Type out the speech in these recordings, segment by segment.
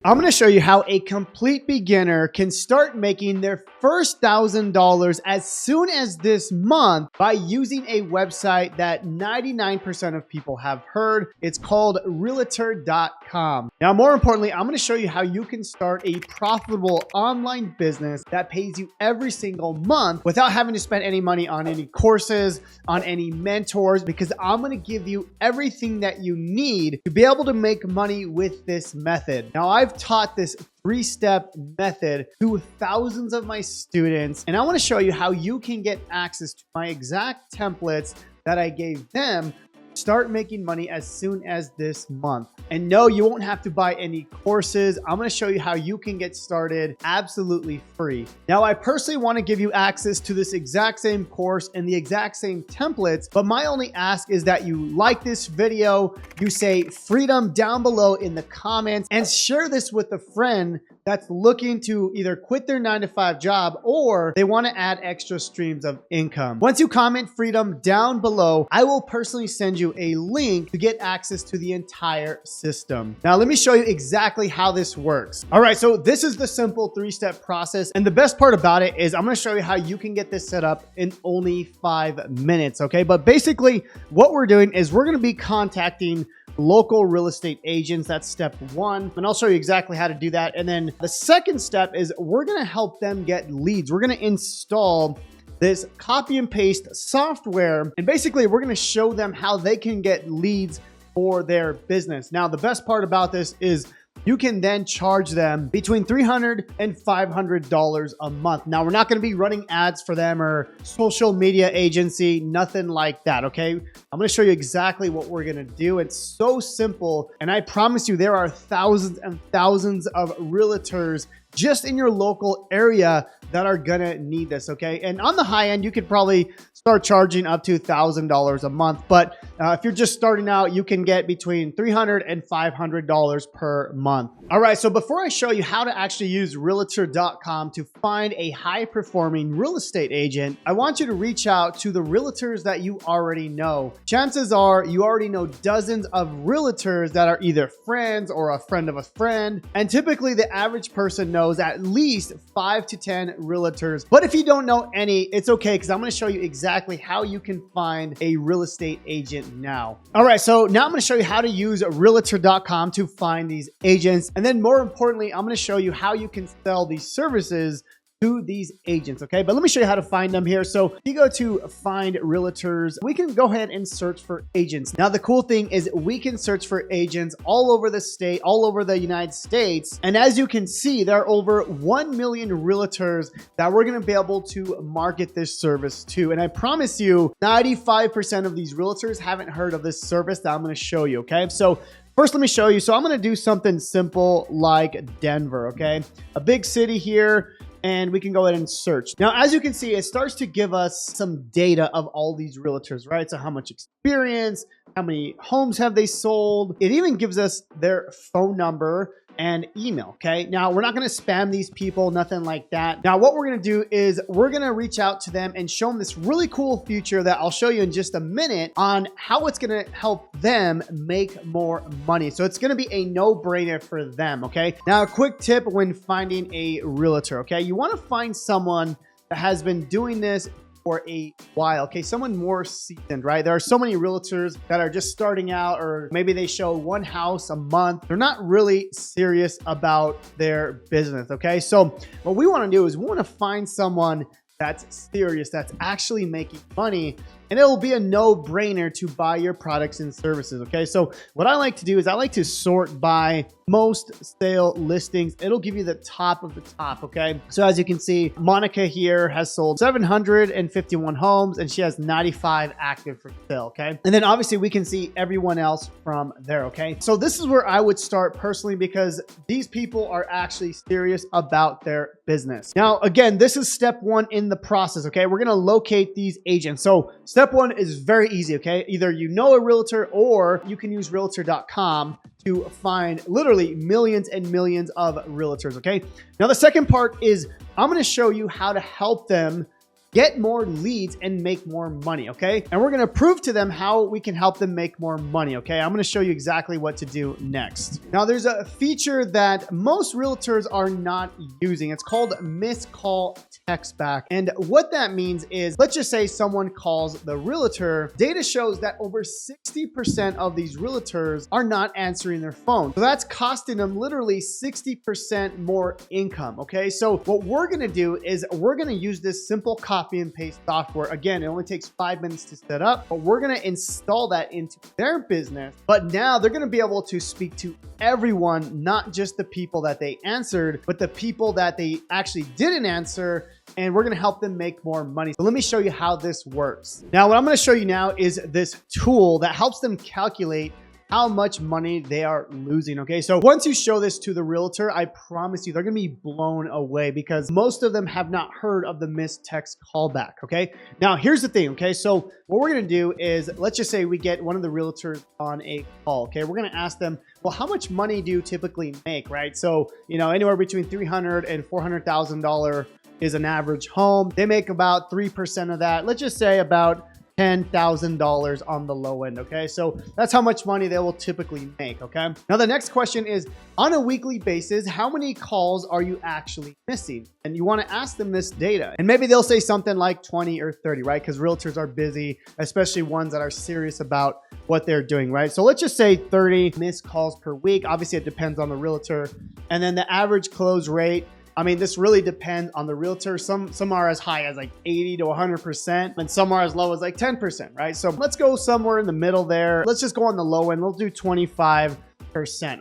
I'm going to show you how a complete beginner can start making their first $1,000 as soon as this month by using a website that 99% of people have heard. It's called realtor.com. Now, more importantly, I'm going to show you how you can start a profitable online business that pays you every single month without having to spend any money on any courses, on any mentors, because I'm going to give you everything that you need to be able to make money with this method. Now, I've taught this 3-step method to thousands of my students, and I want to show you how you can get access to my exact templates that I gave them. Start making money as soon as this month. And no, you won't have to buy any courses. I'm going to show you how you can get started absolutely free. Now, I personally want to give you access to this exact same course and the exact same templates, but my only ask is that you like this video, you say freedom down below in the comments, and share this with a friend that's looking to either quit their 9-to-5 job or they want to add extra streams of income. Once you comment freedom down below, I will personally send you a link to get access to the entire system. Now, let me show you exactly how this works. All right, so this is the simple 3-step process. And the best part about it is I'm going to show you how you can get this set up in only 5 minutes. Okay, but basically what we're doing is we're going to be contacting local real estate agents. That's step 1. And I'll show you exactly how to do that. And then the second step is we're going to help them get leads. We're going to install this copy and paste software. And basically we're going to show them how they can get leads for their business. Now, the best part about this is you can then charge them between $300 and $500 a month. Now, we're not going to be running ads for them or social media agency, nothing like that, okay? I'm going to show you exactly what we're going to do. It's so simple, and I promise you there are thousands and thousands of realtors just in your local area that are gonna need this, okay? And on the high end, you could probably start charging up to $1,000 a month. But if you're just starting out, you can get between $300 and $500 per month. All right, so before I show you how to actually use realtor.com to find a high-performing real estate agent, I want you to reach out to the realtors that you already know. Chances are you already know dozens of realtors that are either friends or a friend of a friend. And typically the average person knows at least 5 to 10 realtors. But if you don't know any, it's okay, because I'm going to show you exactly how you can find a real estate agent now. All right, so now I'm going to show you how to use realtor.com to find these agents. And then more importantly, I'm going to show you how you can sell these services to these agents, okay? But let me show you how to find them here. So if you go to find realtors, we can go ahead and search for agents. Now, the cool thing is we can search for agents all over the state, all over the United States. And as you can see, there are over 1 million realtors that we're gonna be able to market this service to. And I promise you, 95% of these realtors haven't heard of this service that I'm gonna show you, okay? So first, let me show you. So I'm gonna do something simple like Denver, okay? A big city here. And we can go ahead and search. Now, as you can see, it starts to give us some data of all these realtors, right? So how much experience, how many homes have they sold? It even gives us their phone number and email, okay? Now, we're not gonna spam these people, nothing like that. Now, what we're gonna do is we're gonna reach out to them and show them this really cool feature that I'll show you in just a minute on how it's gonna help them make more money. So it's gonna be a no-brainer for them, okay? Now, a quick tip when finding a realtor, okay? You wanna find someone that has been doing this for a while, okay? Someone more seasoned, right? There are so many realtors that are just starting out, or maybe they show one house a month. They're not really serious about their business, okay? So what we want to do is we want to find someone that's serious, that's actually making money, and it'll be a no-brainer to buy your products and services, okay? So what I like to do is I like to sort by most sale listings. It'll give you the top of the top, okay? So as you can see, Monica here has sold 751 homes and she has 95 active for sale, okay? And then obviously we can see everyone else from there, okay? So this is where I would start personally, because these people are actually serious about their business. Now, again, this is step 1 in the process, okay? We're gonna locate these agents. So step 1 is very easy, okay? Either you know a realtor or you can use realtor.com to find literally millions and millions of realtors, okay? Now, the second part is I'm gonna show you how to help them get more leads and make more money, okay? And we're gonna prove to them how we can help them make more money, okay? I'm gonna show you exactly what to do next. Now, there's a feature that most realtors are not using. It's called missed call text back. And what that means is, let's just say someone calls the realtor. Data shows that over 60% of these realtors are not answering their phone. So that's costing them literally 60% more income, okay? So what we're gonna do is we're gonna use this simple copy and paste software. Again, it only takes 5 minutes to set up, but we're gonna install that into their business. But now they're gonna be able to speak to everyone, not just the people that they answered, but the people that they actually didn't answer, and we're gonna help them make more money. So let me show you how this works. Now, what I'm gonna show you now is this tool that helps them calculate how much money they are losing, okay? So once you show this to the realtor, I promise you, they're gonna be blown away because most of them have not heard of the missed text callback, okay? Now, here's the thing, okay? So what we're gonna do is, let's just say we get one of the realtors on a call, okay? We're gonna ask them, well, how much money do you typically make, right? So, you know, anywhere between $300,000 and $400,000 is an average home. They make about 3% of that. Let's just say about $10,000 on the low end, okay? So that's how much money they will typically make, okay? Now, the next question is, on a weekly basis, how many calls are you actually missing? And you wanna ask them this data. And maybe they'll say something like 20 or 30, right? Because realtors are busy, especially ones that are serious about what they're doing, right? So let's just say 30 missed calls per week. Obviously, it depends on the realtor. And then the average close rate, I mean, this really depends on the realtor. Some are as high as like 80 to 100%, and some are as low as like 10%, right? So let's go somewhere in the middle there. Let's just go on the low end. Let's do 25%,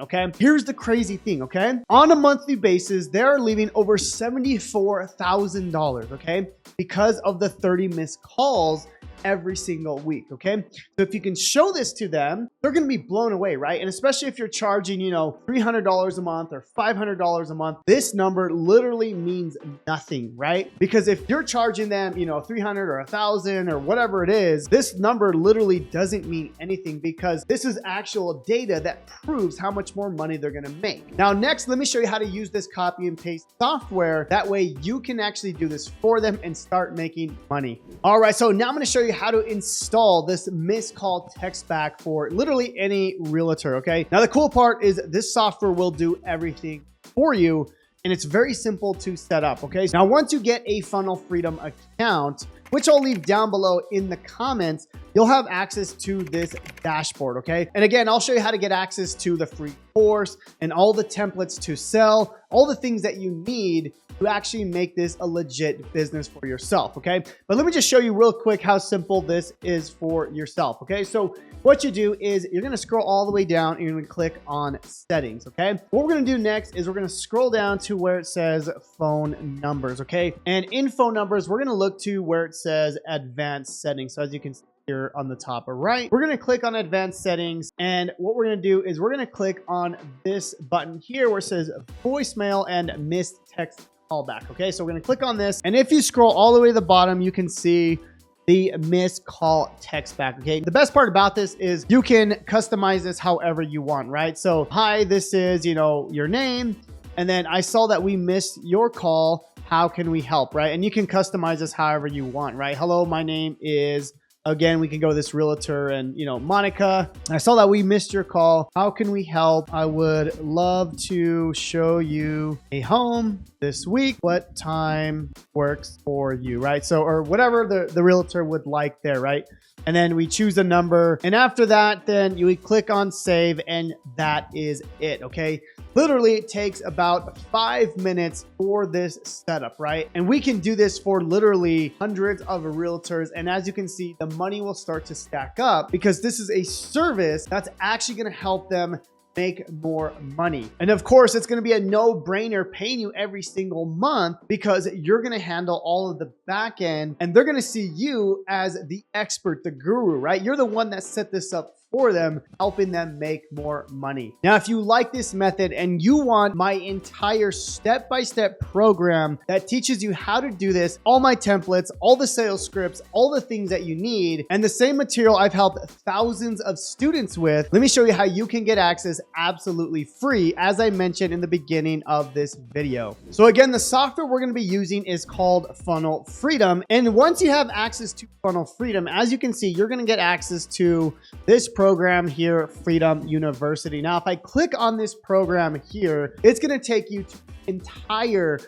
okay? Here's the crazy thing, okay? On a monthly basis, they're leaving over $74,000, okay? Because of the 30 missed calls every single week, okay? So if you can show this to them, they're gonna be blown away, right? And especially if you're charging, you know, $300 a month or $500 a month, this number literally means nothing, right? Because if you're charging them, you know, 300 or 1,000 or whatever it is, this number literally doesn't mean anything because this is actual data that proves how much more money they're gonna make. Now, next, let me show you how to use this copy and paste software. That way you can actually do this for them and start making money. All right, so now I'm gonna show you how to install this missed call text back for literally any realtor, okay? Now, the cool part is this software will do everything for you, and it's very simple to set up, okay? Now, once you get a Funnel Freedom account, which I'll leave down below in the comments, you'll have access to this dashboard, okay? And again, I'll show you how to get access to the free course and all the templates to sell, all the things that you need to actually make this a legit business for yourself, okay? But let me just show you real quick how simple this is for yourself, okay? So what you do is you're gonna scroll all the way down and you're gonna click on settings, okay? What we're gonna do next is we're gonna scroll down to where it says phone numbers, okay? And in phone numbers, we're gonna look to where it says advanced settings. So as you can see here on the top right, we're gonna click on advanced settings. And what we're gonna do is we're gonna click on this button here where it says voicemail and missed text callback, okay? So we're gonna click on this. And if you scroll all the way to the bottom, you can see the missed call text back, okay? The best part about this is you can customize this however you want, right? So, hi, this is, you know, your name. And then I saw that we missed your call. How can we help, right? And you can customize this however you want, right? Hello, my name is, again, we can go to this realtor and, you know, Monica, I saw that we missed your call. How can we help? I would love to show you a home this week. What time works for you, right? So, or whatever the realtor would like there, right? And then we choose a number. And after that, then you would click on save and that is it, okay? Literally, it takes about 5 minutes for this setup, right? And we can do this for literally hundreds of realtors. And as you can see, the money will start to stack up because this is a service that's actually gonna help them make more money. And of course, it's going to be a no-brainer paying you every single month because you're going to handle all of the back end and they're going to see you as the expert, the guru, right? You're the one that set this up for them, helping them make more money. Now, if you like this method and you want my entire step-by-step program that teaches you how to do this, all my templates, all the sales scripts, all the things that you need, and the same material I've helped thousands of students with, let me show you how you can get access absolutely free, as I mentioned in the beginning of this video. So again, the software we're going to be using is called Funnel Freedom. And once you have access to Funnel Freedom, as you can see, you're going to get access to this program here, Freedom University. Now, if I click on this program here, it's going to take you to the entire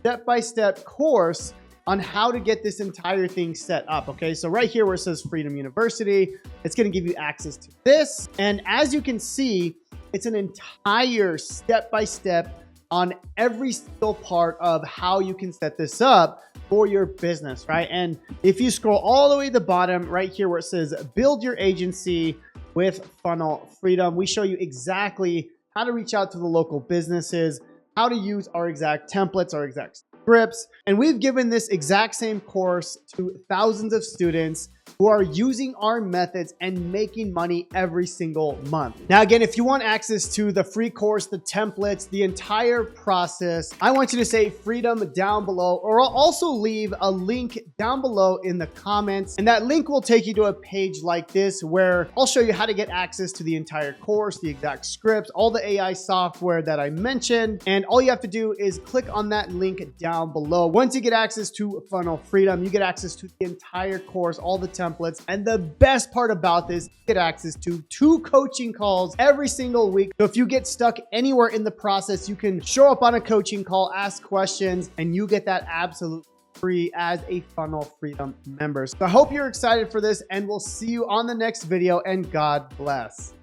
step-by-step course on how to get this entire thing set up. Okay, so right here where it says Freedom University, it's going to give you access to this. And as you can see, it's an entire step-by-step on every single part of how you can set this up for your business, right? And if you scroll all the way to the bottom right here where it says build your agency with Funnel Freedom, we show you exactly how to reach out to the local businesses, how to use our exact templates, our exact scripts. And we've given this exact same course to thousands of students who are using our methods and making money every single month. Now, again, if you want access to the free course, the templates, the entire process, I want you to say Freedom down below, or I'll also leave a link down below in the comments. And that link will take you to a page like this where I'll show you how to get access to the entire course, the exact scripts, all the AI software that I mentioned. And all you have to do is click on that link down below. Once you get access to Funnel Freedom, you get access to the entire course, all the templates. And the best part about this, you get access to 2 coaching calls every single week. So if you get stuck anywhere in the process, you can show up on a coaching call, ask questions, and you get that absolutely free as a Funnel Freedom member. So I hope you're excited for this, and we'll see you on the next video, and God bless.